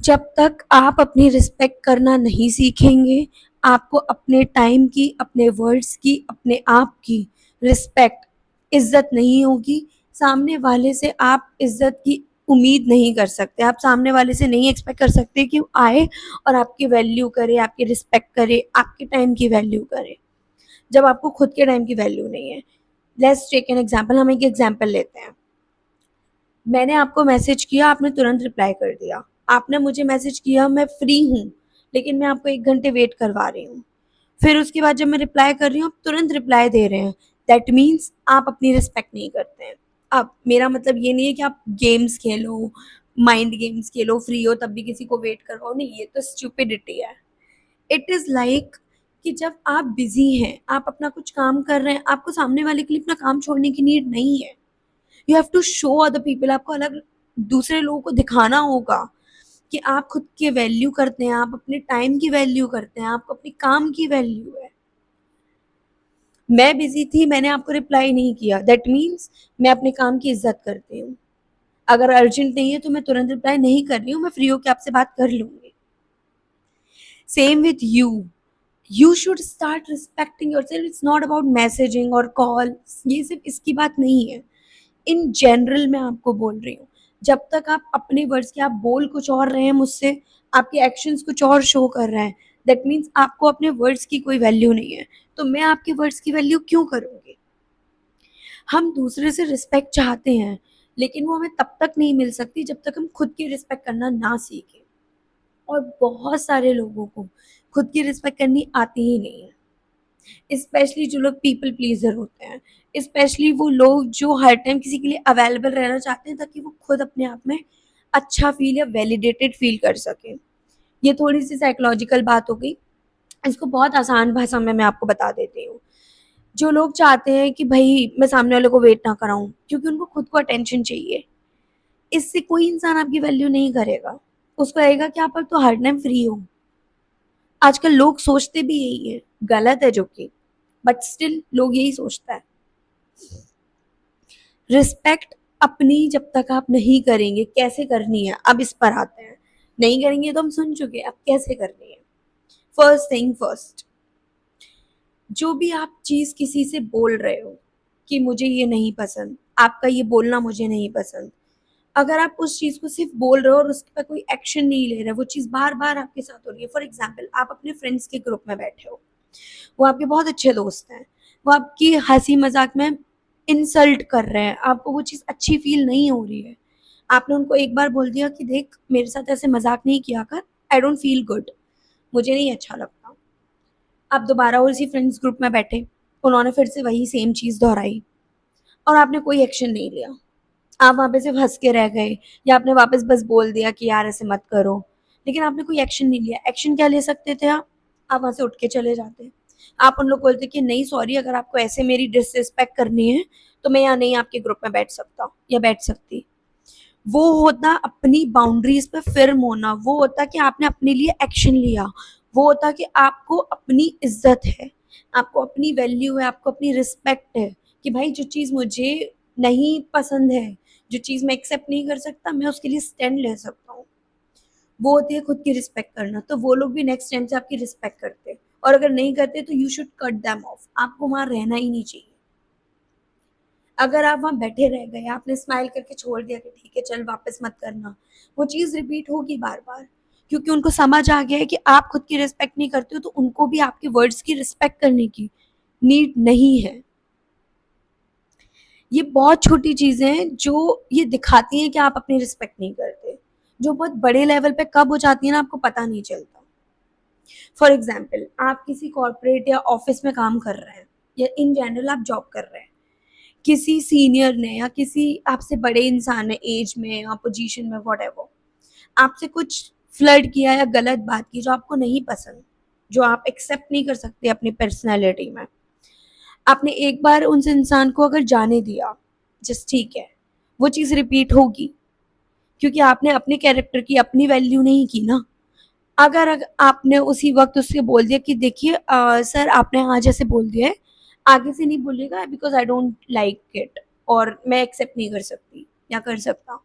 जब तक आप अपनी रिस्पेक्ट करना नहीं सीखेंगे, आपको अपने टाइम की, अपने वर्ड्स की, अपने आप की रिस्पेक्ट, इज्जत नहीं होगी। सामने वाले से आप इज्जत की उम्मीद नहीं कर सकते। आप सामने वाले से नहीं एक्सपेक्ट कर सकते कि वो आए और आपकी वैल्यू करे, आपकी रिस्पेक्ट करे, आपके टाइम की वैल्यू करे, जब आपको खुद के टाइम की वैल्यू नहीं है। Let's take an example. हम एक एग्जाम्पल लेते हैं। मैंने आपको मैसेज किया, आपने तुरंत रिप्लाई कर दिया। आपने मुझे मैसेज किया, मैं फ्री हूँ, लेकिन मैं आपको 1 घंटे वेट करवा रही हूँ। फिर उसके बाद जब मैं रिप्लाई कर रही हूँ, आप तुरंत रिप्लाई दे रहे हैं। दैट मीन्स आप अपनी रिस्पेक्ट नहीं करते हैं। अब मेरा मतलब ये नहीं है कि आप गेम्स खेलो, माइंड गेम्स खेलो, फ्री हो तब भी किसी को वेट करवाओ, नहीं, ये तो स्टूपिडिटी है। इट इज़ लाइक कि जब आप बिजी हैं, आप अपना कुछ काम कर रहे हैं, आपको सामने वाले के लिए अपना काम छोड़ने की नीड नहीं है। You have to show other people, आपको अलग दूसरे लोगों को दिखाना होगा कि आप खुद की वैल्यू करते हैं, आप अपने टाइम की वैल्यू करते हैं, आपको अपने काम की वैल्यू है। मैं बिजी थी, मैंने आपको रिप्लाई नहीं किया, दैट मीन्स मैं अपने काम की इज्जत करती हूँ। अगर अर्जेंट नहीं है तो मैं तुरंत रिप्लाई नहीं कर रही हूँ, मैं फ्री होकर आपसे बात कर लूंगी। Same with you should start respecting your self. It's not about messaging और कॉल, ये सिर्फ इसकी बात नहीं है। इन जनरल मैं आपको बोल रही हूँ, जब तक आप अपने वर्ड्स के, आप बोल कुछ और रहे हैं मुझसे, आपके एक्शंस कुछ और शो कर रहे हैं, दैट मीन्स आपको अपने वर्ड्स की कोई वैल्यू नहीं है। तो मैं आपके वर्ड्स की वैल्यू क्यों करूँगी? हम दूसरे से रिस्पेक्ट चाहते हैं, लेकिन वो हमें तब तक नहीं मिल सकती जब तक हम खुद की रिस्पेक्ट करना ना सीखें। और बहुत सारे लोगों को खुद की रिस्पेक्ट करनी आती ही नहीं है, स्पेशली जो लोग पीपल प्लीजर होते हैं, स्पेशली वो लोग जो हर टाइम किसी के लिए अवेलेबल रहना चाहते हैं ताकि वो खुद अपने आप में अच्छा फील या वैलिडेटेड फील कर सकें। ये थोड़ी सी साइकोलॉजिकल बात हो गई, इसको बहुत आसान भाषा में मैं आपको बता देती हूँ। जो लोग चाहते हैं कि भाई मैं सामने वाले को वेट ना कराऊं क्योंकि उनको खुद को अटेंशन चाहिए, इससे कोई इंसान आपकी वैल्यू नहीं करेगा। उसको लगेगा कि आप तो हर टाइम फ्री हो। आजकल लोग सोचते भी यही है, गलत है जो कि, बट स्टिल लोग यही सोचता है। रिस्पेक्ट अपनी जब तक आप नहीं करेंगे, कैसे करनी है अब इस पर आते हैं। नहीं करेंगे तो हम सुन चुके, अब कैसे करनी है। फर्स्ट थिंग फर्स्ट, जो भी आप चीज किसी से बोल रहे हो कि मुझे ये नहीं पसंद, आपका ये बोलना मुझे नहीं पसंद, अगर आप उस चीज को सिर्फ बोल रहे हो और उस पर कोई एक्शन नहीं ले रहे, वो चीज बार बार आपके साथ हो रही है। फॉर एग्जाम्पल, आप अपने फ्रेंड्स के ग्रुप में बैठे हो, वो आपके बहुत अच्छे दोस्त हैं, वो आपकी हंसी मजाक में इंसल्ट कर रहे हैं, आपको वो चीज़ अच्छी फील नहीं हो रही है। आपने उनको एक बार बोल दिया कि देख मेरे साथ ऐसे मजाक नहीं किया कर, आई डोंट फील गुड, मुझे नहीं अच्छा लगता। आप दोबारा उसी फ्रेंड्स ग्रुप में बैठे, उन्होंने फिर से वही सेम चीज़ दोहराई और आपने कोई एक्शन नहीं लिया। आप वहाँ पे सिर्फ हंस के रह गए, या आपने वापस बस बोल दिया कि यार ऐसे मत करो, लेकिन आपने कोई एक्शन नहीं लिया। एक्शन क्या ले सकते थे आप वहाँ से उठ के चले जाते। आप उन लोग को बोलते कि नहीं सॉरी, अगर आपको ऐसे मेरी डिसरिस्पेक्ट करनी है तो मैं यहाँ नहीं आपके ग्रुप में बैठ सकता या बैठ सकती। वो होता अपनी बाउंड्रीज पे फिर्म होना, वो होता कि आपने अपने लिए एक्शन लिया, वो होता कि आपको अपनी इज्जत है, आपको अपनी वैल्यू है, आपको अपनी रिस्पेक्ट है कि भाई जो चीज़ मुझे नहीं पसंद है, जो चीज़ मैं एक्सेप्ट नहीं कर सकता, मैं उसके लिए स्टैंड ले सकता हूँ। वो होती है खुद की रिस्पेक्ट करना। तो वो लोग भी नेक्स्ट टाइम से आपकी रिस्पेक्ट करते हैं, और अगर नहीं करते तो you should cut them of, आपको वहां रहना ही नहीं चाहिए। अगर आप वहां बैठे रह गए, आपने स्माइल करके छोड़ दिया कि ठीक है चल वापस मत करना, वो चीज रिपीट होगी बार बार, क्योंकि उनको समझ आ गया है कि आप खुद की रिस्पेक्ट नहीं करते हो तो उनको भी आपके वर्ड्स की रिस्पेक्ट करने की नीड नहीं है। ये बहुत छोटी चीजें हैं जो ये दिखाती हैं कि आप अपनी रिस्पेक्ट नहीं करते, जो बहुत बड़े लेवल पे कब हो जाती है ना आपको पता नहीं चलता। फॉर एग्जाम्पल, आप किसी कॉर्पोरेट या ऑफिस में काम कर रहे हैं, या इन जनरल आप जॉब कर रहे हैं, किसी सीनियर ने या किसी आपसे बड़े इंसान ने एज में या पोजीशन में व्हाटएवर आपसे कुछ फ्लर्ट किया या गलत बात की जो आपको नहीं पसंद, जो आप एक्सेप्ट नहीं कर सकते अपनी पर्सनैलिटी में। आपने एक बार उस इंसान को अगर जाने दिया, जस्ट ठीक है, वो चीज़ रिपीट होगी क्योंकि आपने अपने कैरेक्टर की अपनी वैल्यू नहीं की ना। अगर आपने उसी वक्त उससे बोल दिया कि देखिए सर आपने आज ऐसे बोल दिया है, आगे से नहीं बोलेगा because I don't like it, और मैं एक्सेप्ट नहीं कर सकती या कर सकता,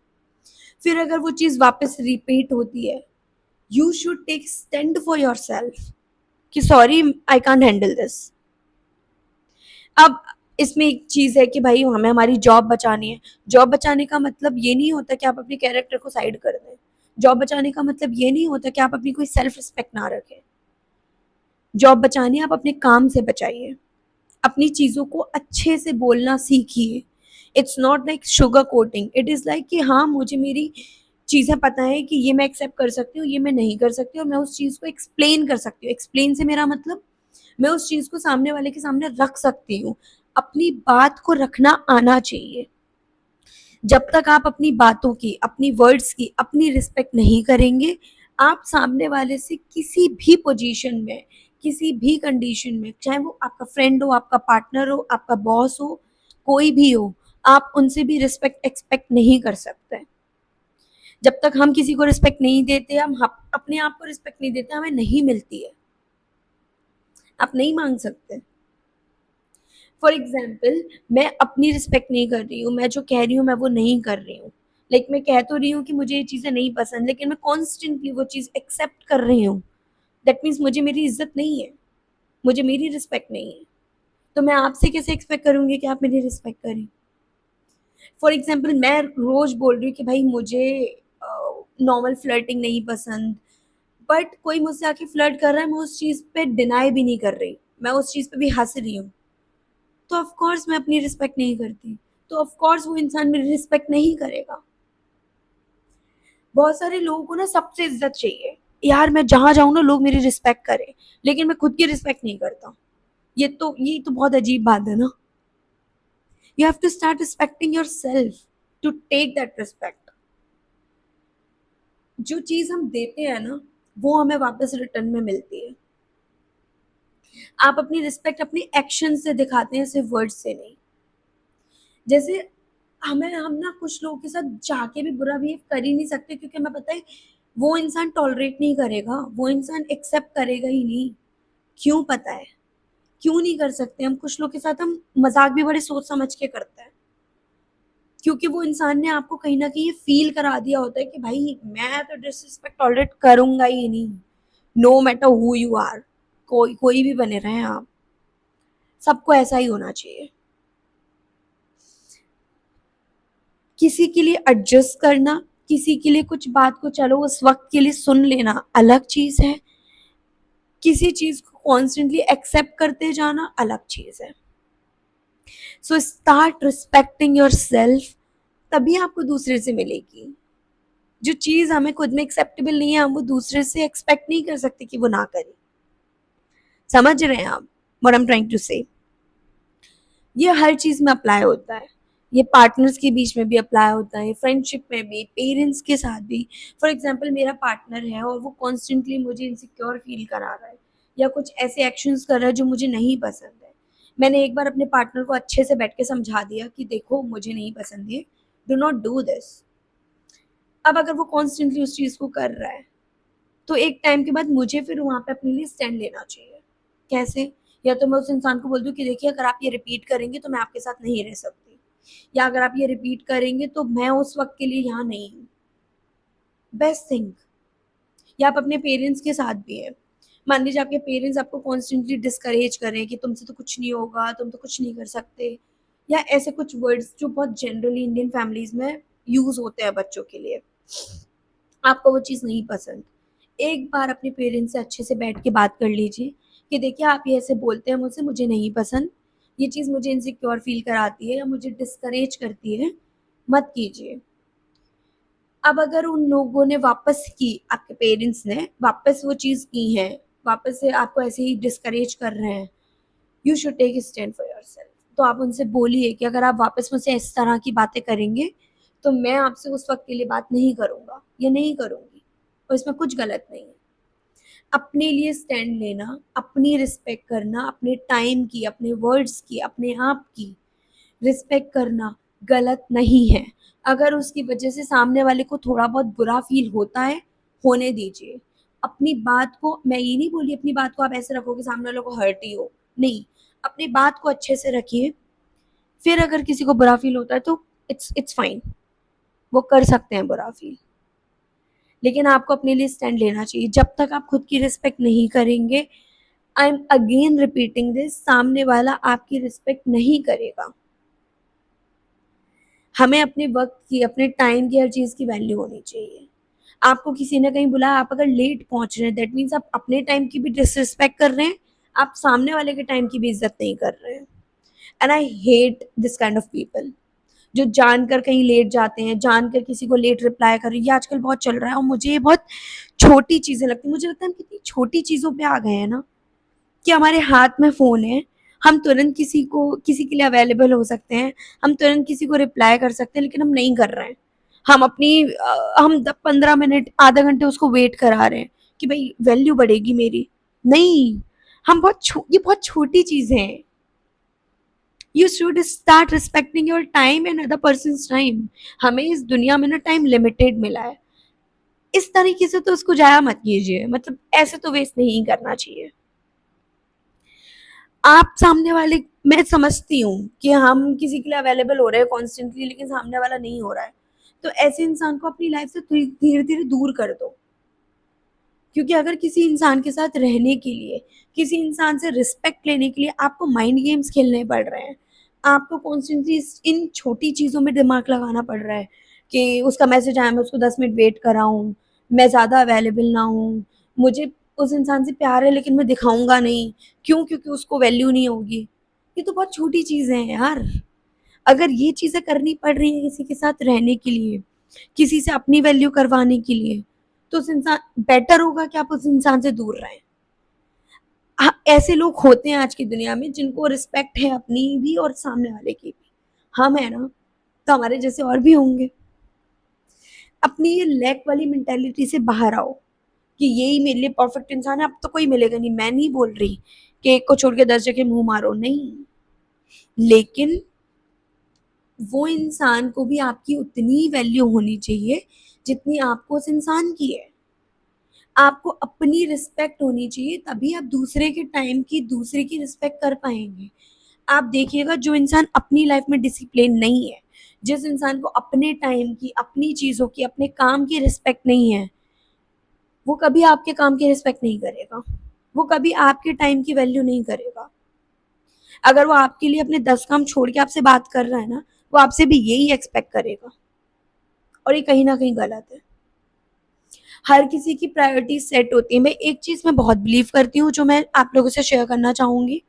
फिर अगर वो चीज़ वापस रिपीट होती है you should take stand for yourself कि sorry I can't handle this. अब इसमें एक चीज है कि भाई हमें हमारी जॉब बचानी है। जॉब बचाने का मतलब ये नहीं होता कि आप अपने कैरेक्टर को साइड कर दें। जॉब बचाने का मतलब ये नहीं होता कि आप अपनी कोई सेल्फ रिस्पेक्ट ना रखें। जॉब बचानी आप अपने काम से बचाइए। अपनी चीजों को अच्छे से बोलना सीखिए। It's not like sugar coating, it is like कि हाँ मुझे मेरी चीजें पता है कि ये मैं एक्सेप्ट कर सकती हूँ, ये मैं नहीं कर सकती, और मैं उस चीज को एक्सप्लेन कर सकती हूँ। एक्सप्लेन से मेरा मतलब मैं उस चीज को सामने वाले के सामने रख सकती हूँ। अपनी बात को रखना आना चाहिए। जब तक आप अपनी बातों की, अपनी वर्ड्स की, अपनी रिस्पेक्ट नहीं करेंगे, आप सामने वाले से किसी भी पोजीशन में, किसी भी कंडीशन में, चाहे वो आपका फ्रेंड हो, आपका पार्टनर हो, आपका बॉस हो, कोई भी हो, आप उनसे भी रिस्पेक्ट एक्सपेक्ट नहीं कर सकते। जब तक हम किसी को रिस्पेक्ट नहीं देते, हम अपने आप को रिस्पेक्ट नहीं देते, हमें नहीं मिलती है। आप नहीं मांग सकते। फॉर एग्जाम्पल, मैं अपनी रिस्पेक्ट नहीं कर रही हूँ, मैं जो कह रही हूँ मैं वो नहीं कर रही हूँ। लाइक मैं कह तो रही हूँ कि मुझे ये चीज़ें नहीं पसंद, लेकिन मैं कॉन्स्टेंटली वो चीज़ एक्सेप्ट कर रही हूँ। दैट मीन्स मुझे मेरी इज्जत नहीं है, मुझे मेरी रिस्पेक्ट नहीं है। तो मैं आपसे कैसे एक्सपेक्ट करूँगी कि आप मेरी रिस्पेक्ट करें। फॉर एग्जाम्पल, मैं रोज बोल रही हूँ कि भाई मुझे नॉर्मल फ्लर्टिंग नहीं पसंद, बट कोई मुझसे आके फ्लर्ट कर रहा है, मैं उस चीज़ पे डिनाई भी नहीं कर रही, मैं उस चीज़ पे भी हंस रही हूँ, तो ऑफ कोर्स मैं अपनी रिस्पेक्ट नहीं करती। तो ऑफ कोर्स वो इंसान मेरी रिस्पेक्ट नहीं करेगा। बहुत सारे लोगों को ना सबसे इज्जत चाहिए, यार मैं जहां जाऊं ना लोग मेरी रिस्पेक्ट करें, लेकिन मैं खुद की रिस्पेक्ट नहीं करता। ये तो बहुत अजीब बात है ना। You have to start respecting yourself to take that respect. जो चीज हम देते हैं ना, वो हमें वापस रिटर्न में मिलती है। आप अपनी रिस्पेक्ट अपनी एक्शन से दिखाते हैं, सिर्फ वर्ड से नहीं। जैसे हम ना कुछ लोगों के साथ जाके भी बुरा बिहेव कर ही नहीं सकते, क्योंकि हमें पता है वो इंसान टॉलरेट नहीं करेगा, वो इंसान एक्सेप्ट करेगा ही नहीं। क्यों पता है? क्यों नहीं कर सकते? हम कुछ लोग के साथ हम मजाक भी बड़े सोच समझ के करते हैं, क्योंकि वो इंसान ने आपको कहीं ना कहीं ये फील करा दिया होता है कि भाई मैं तो डिसरिस्पेक्ट टॉलरेट करूंगा ही नहीं, no matter who you are. कोई कोई भी बने रहे आप, सबको ऐसा ही होना चाहिए। किसी के लिए एडजस्ट करना, किसी के लिए कुछ बात को चलो उस वक्त के लिए सुन लेना अलग चीज है, किसी चीज को कॉन्स्टेंटली एक्सेप्ट करते जाना अलग चीज है। So start respecting your self, तभी आपको दूसरे से मिलेगी। जो चीज हमें खुद में एक्सेप्टेबल नहीं है, हम वो दूसरे से एक्सपेक्ट नहीं कर सकते कि वो ना करे। समझ रहे हैं आप what I am trying to say? ये हर चीज में अप्लाई होता है। ये पार्टनर्स के बीच में भी अप्लाई होता है, फ्रेंडशिप में भी, पेरेंट्स के साथ भी। फॉर एग्जाम्पल, मेरा पार्टनर है और वो कॉन्स्टेंटली मुझे इनसिक्योर फील करा रहा है, या कुछ ऐसे एक्शंस कर रहा है जो मुझे नहीं पसंद है। मैंने एक बार अपने पार्टनर को अच्छे से बैठ के समझा दिया कि देखो मुझे नहीं पसंद है, डू नॉट डू दिस। अब अगर वो कॉन्स्टेंटली उस चीज को कर रहा है, तो एक टाइम के बाद मुझे फिर वहां पे अपने लिए स्टैंड लेना चाहिए। कैसे? या तो मैं उस इंसान को बोल दूं कि देखिए अगर आप ये रिपीट करेंगे तो मैं आपके साथ नहीं रह सकती, या अगर आप ये रिपीट करेंगे तो मैं उस वक्त के लिए यहाँ नहीं हूँ। Best thing. या आप अपने पेरेंट्स के साथ भी है, मान लीजिए आपके पेरेंट्स आपको कॉन्स्टेंटली डिस्करेज करें कि तुमसे तो कुछ नहीं होगा, तुम तो कुछ नहीं कर सकते, या ऐसे कुछ वर्ड्स जो बहुत जनरली इंडियन फैमिलीज में यूज होते हैं बच्चों के लिए, आपको वो चीज़ नहीं पसंद। एक बार अपने पेरेंट्स से अच्छे से बैठ के बात कर लीजिए कि देखिए आप ये ऐसे बोलते हैं मुझसे, मुझे नहीं पसंद, ये चीज़ मुझे इनसिक्योर फील कराती है या मुझे डिस्करेज करती है, मत कीजिए। अब अगर उन लोगों ने वापस की, आपके पेरेंट्स ने वापस वो चीज़ की है, वापस से आपको ऐसे ही डिस्करेज कर रहे हैं, you should take stand for yourself. तो आप उनसे बोलिए कि अगर आप वापस मुझसे इस तरह की बातें करेंगे तो मैं आपसे उस वक्त के लिए बात नहीं करूंगा या नहीं करूंगी, और इसमें कुछ गलत नहीं है। अपने लिए स्टैंड लेना, अपनी रिस्पेक्ट करना, अपने टाइम की, अपने वर्ड्स की, अपने आप की रिस्पेक्ट करना गलत नहीं है। अगर उसकी वजह से सामने वाले को थोड़ा बहुत बुरा फील होता है, होने दीजिए। अपनी बात को, मैं ये नहीं बोली अपनी बात को आप ऐसे रखो कि सामने वाले को हर्ट ही हो, नहीं। अपनी बात को अच्छे से रखिए। फिर अगर किसी को बुरा फील होता है तो इट्स फाइन, वो कर सकते हैं बुरा फील। लेकिन आपको अपने लिए स्टैंड लेना चाहिए। जब तक आप खुद की रिस्पेक्ट नहीं करेंगे, I am again repeating this, सामने वाला आपकी रिस्पेक्ट नहीं करेगा। हमें अपने वक्त की, अपने टाइम की, हर चीज़ की वैल्यू होनी चाहिए। आपको किसी ने कहीं बुलाया, आप अगर लेट पहुंच रहे हैं, दैट मीन्स आप अपने टाइम की भी डिसरिस्पेक्ट कर रहे हैं, आप सामने वाले के टाइम की भी इज्जत नहीं कर रहे हैं। And I hate this kind of people जो जानकर कहीं लेट जाते हैं, जानकर किसी को लेट रिप्लाई कर रही है। ये आजकल बहुत चल रहा है और मुझे ये बहुत छोटी चीजें लगती है। मुझे लगता है हम कितनी छोटी चीजों पे आ गए हैं ना, कि हमारे हाथ में फोन है, हम तुरंत किसी के लिए अवेलेबल हो सकते हैं, हम तुरंत किसी को रिप्लाई कर सकते हैं, लेकिन हम नहीं कर रहे हैं। हम हम 15 मिनट, आधा घंटे उसको वेट करा रहे हैं कि भाई वैल्यू बढ़ेगी मेरी। नहीं, ये बहुत छोटी चीजें हैं। You should start respecting your time and other persons time. हमें इस दुनिया में ना टाइम लिमिटेड मिला है, इस तरीके से तो उसको जाया मत कीजिए। मतलब ऐसे तो वेस्ट नहीं करना चाहिए। आप सामने वाले, मैं समझती हूँ कि हम किसी के लिए अवेलेबल हो रहे हैं कॉन्स्टेंटली, लेकिन सामने वाला नहीं हो रहा है, तो ऐसे इंसान को अपनी लाइफ से धीरे धीरे दूर कर दो। क्योंकि अगर किसी इंसान के साथ रहने के लिए, किसी इंसान से रिस्पेक्ट लेने के लिए आपको माइंड गेम्स खेलने पड़ रहे हैं, आपको कॉन्स्टेंटली इन छोटी चीज़ों में दिमाग लगाना पड़ रहा है कि उसका मैसेज आया, मैं उसको 10 मिनट वेट कराऊँ, मैं ज़्यादा अवेलेबल ना हूँ, मुझे उस इंसान से प्यार है लेकिन मैं दिखाऊंगा नहीं। क्यों? क्योंकि उसको वैल्यू नहीं होगी। ये तो बहुत छोटी चीज़ें हैं यार। अगर ये चीज़ें करनी पड़ रही है किसी के साथ रहने के लिए, किसी से अपनी वैल्यू करवाने के लिए, तो उस इंसान, बेटर होगा कि आप उस इंसान से दूर रहें। हाँ, ऐसे लोग होते हैं आज की दुनिया में जिनको रिस्पेक्ट है अपनी भी और सामने वाले की भी। हम है ना, तो हमारे जैसे और भी होंगे। अपनी ये लैक वाली मेंटेलिटी से बाहर आओ कि यही मेरे लिए परफेक्ट इंसान है, अब तो कोई मिलेगा नहीं। मैं नहीं बोल रही कि एक को छोड़ के 10 जगह मुंह मारो, नहीं, लेकिन वो इंसान को भी आपकी उतनी वैल्यू होनी चाहिए जितनी आपको उस इंसान की है। आपको अपनी रिस्पेक्ट होनी चाहिए, तभी आप दूसरे के टाइम की, दूसरे की रिस्पेक्ट कर पाएंगे। आप देखिएगा, जो इंसान अपनी लाइफ में डिसिप्लिन नहीं है, जिस इंसान को अपने टाइम की, अपनी चीजों की, अपने काम की रिस्पेक्ट नहीं है, वो कभी आपके काम की रिस्पेक्ट नहीं करेगा, वो कभी आपके टाइम की वैल्यू नहीं करेगा। अगर वो आपके लिए अपने 10 काम छोड़ के आपसे बात कर रहा है ना, वो आपसे भी यही एक्सपेक्ट करेगा, और ये कहीं ना कहीं गलत है। हर किसी की प्रायोरिटी सेट होती है। मैं एक चीज में बहुत बिलीव करती हूँ जो मैं आप लोगों से शेयर करना चाहूंगी।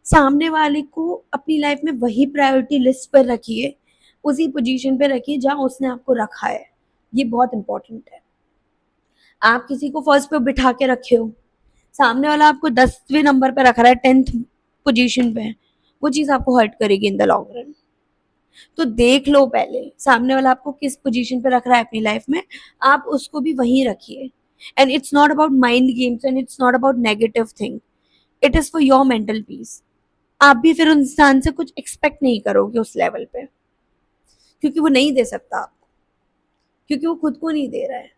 सामने वाले को अपनी लाइफ में वही प्रायोरिटी लिस्ट पर रखिए, उसी पोजीशन पे रखिए जहां उसने आपको रखा है। ये बहुत इंपॉर्टेंट है। आप किसी को फर्स्ट पे बिठा के रखे हो, सामने वाला आपको 10वें नंबर पे रख रहा है, 10th पोजीशन पे, वो चीज आपको हर्ट करेगी इन द लॉन्ग रन। तो देख लो पहले सामने वाला आपको किस पोजीशन पे रख रहा है अपनी लाइफ में, आप उसको भी वहीं रखिए। And it's not about mind games and it's not about negative thing, it is for your mental peace. आप भी फिर उस इंसान से कुछ एक्सपेक्ट नहीं करोगे उस लेवल पे, क्योंकि वो नहीं दे सकता आपको, क्योंकि वो खुद को नहीं दे रहा है।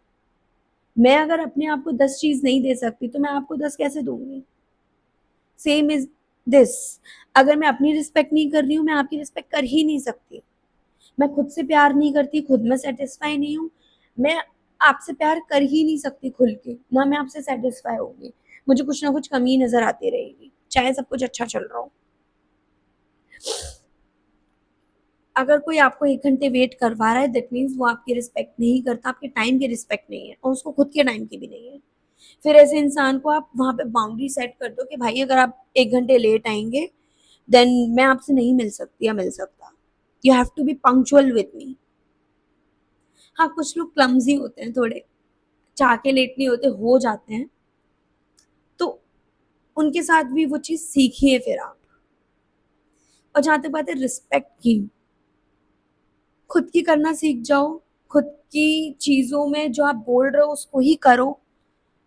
मैं अगर अपने आप को 10 चीज नहीं दे सकती तो मैं आपको 10 कैसे दूंगी? Same is this. अगर मैं अपनी रिस्पेक्ट नहीं कर रही हूँ, मैं आपकी रिस्पेक्ट कर ही नहीं सकती। मैं खुद से प्यार नहीं करती, खुद में सेटिस्फाई नहीं हूँ, मैं आपसे प्यार कर ही नहीं सकती खुल के, ना मैं आपसे सेटिस्फाई होगी। मुझे कुछ ना कुछ कमी नजर आती रहेगी, चाहे सब कुछ अच्छा चल रहा हो। अगर कोई आपको 1 घंटे वेट करवा रहा है, दैट मीन्स वो आपकी रिस्पेक्ट नहीं करता, आपके टाइम की रिस्पेक्ट नहीं है, और उसको खुद के टाइम की भी नहीं है। फिर ऐसे इंसान को आप वहां पे बाउंड्री सेट कर दो कि भाई अगर आप 1 घंटे लेट आएंगे, देन मैं आपसे नहीं मिल सकती या मिल सकता। You have to be punctual with me. हाँ, कुछ लोग क्लमजी होते हैं थोड़े, चाह के लेट नहीं होते, हो जाते हैं, तो उनके साथ भी वो चीज सीखिए फिर आप। और जहां तक बात है रिस्पेक्ट की, खुद की करना सीख जाओ। खुद की चीजों में जो आप बोल रहे हो उसको ही करो।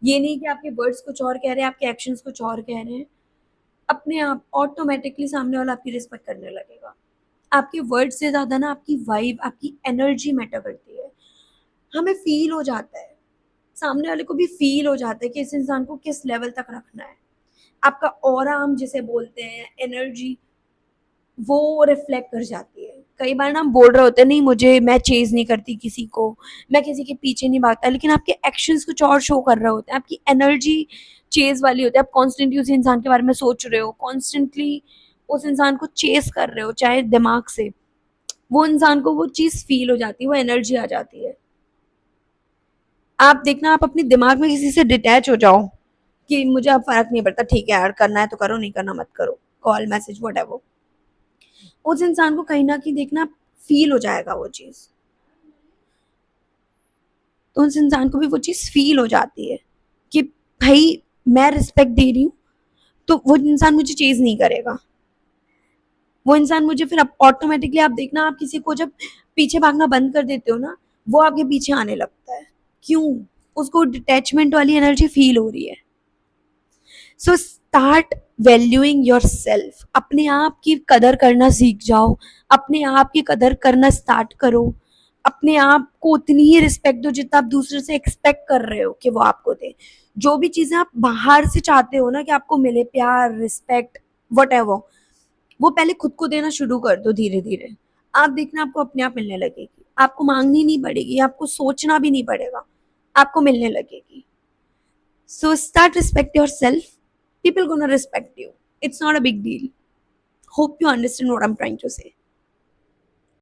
ये नहीं कि आपके वर्ड्स कुछ और कह रहे हैं, आपके एक्शंस कुछ और कह रहे हैं। अपने आप ऑटोमेटिकली सामने वाला आपकी रिस्पेक्ट करने लगेगा। आपके वर्ड से ज्यादा ना आपकी वाइब, आपकी एनर्जी मैटर करती है। हमें फील हो जाता है, सामने वाले को भी फील हो जाता है कि इस इंसान को किस लेवल तक रखना है। आपका ऑरा हम जिसे बोलते हैं, एनर्जी, वो रिफ्लेक्ट कर जाती है। कई बार ना हम बोल रहे होते हैं नहीं मुझे, मैं चेज़ नहीं करती किसी को, मैं किसी के पीछे नहीं भागता, लेकिन आपके एक्शंस कुछ और शो कर रहे होते हैं। आपकी एनर्जी चेज़ वाली होती है। आप कॉन्स्टेंटली उस इंसान के बारे में सोच रहे हो, कॉन्स्टेंटली उस इंसान को चेज़ कर रहे हो, चाहे दिमाग से। वो इंसान को वो चीज़ फ़ील हो जाती है, वो एनर्जी आ जाती है। आप देखना, आप अपने दिमाग में किसी से डिटैच हो जाओ कि मुझे अब फ़र्क नहीं पड़ता, ठीक है यार, करना है तो करो, नहीं करना मत करो, कॉल, मैसेज, व्हाटएवर। उस इंसान को कहीं न कहीं देखना फ़ील हो जाएगा वो चीज़। तो उस इंसान को भी वो चीज़ फ़ील हो जाती है कि भई मैं रिस्पेक्ट दे रही हूँ, तो वो इंसान मुझे चेज़ नहीं करेगा। वो इंसान मुझे फिर अब ऑटोमैटिकली, आप देखना, आप किसी को जब पीछे भागना बंद कर देते हो ना, वो आपके पीछे आने लगता है। क्यों? उसको डिटैचमेंट वाली एनर्जी फ़ील हो रही है। So start valuing yourself. अपने आप की कदर करना सीख जाओ। अपने आप की कदर करना स्टार्ट करो। अपने आप को उतनी ही रिस्पेक्ट दो जितना आप दूसरे से एक्सपेक्ट कर रहे हो कि वो आपको दे। जो भी चीज़ें आप बाहर से चाहते हो ना कि आपको मिले, प्यार, रिस्पेक्ट, व्हाटएवर, वो पहले खुद को देना शुरू कर दो धीरे-धीरे। आप देखना, आपको अपने आप मिलने लगेगी। आपको माँगनी नहीं पड़ेगी, आपको सोचना भी नहीं पड़ेगा, आपको मिलने लगेगी। So start respect yourself. People gonna respect you. It's not a big deal. Hope you understand what I'm trying to say.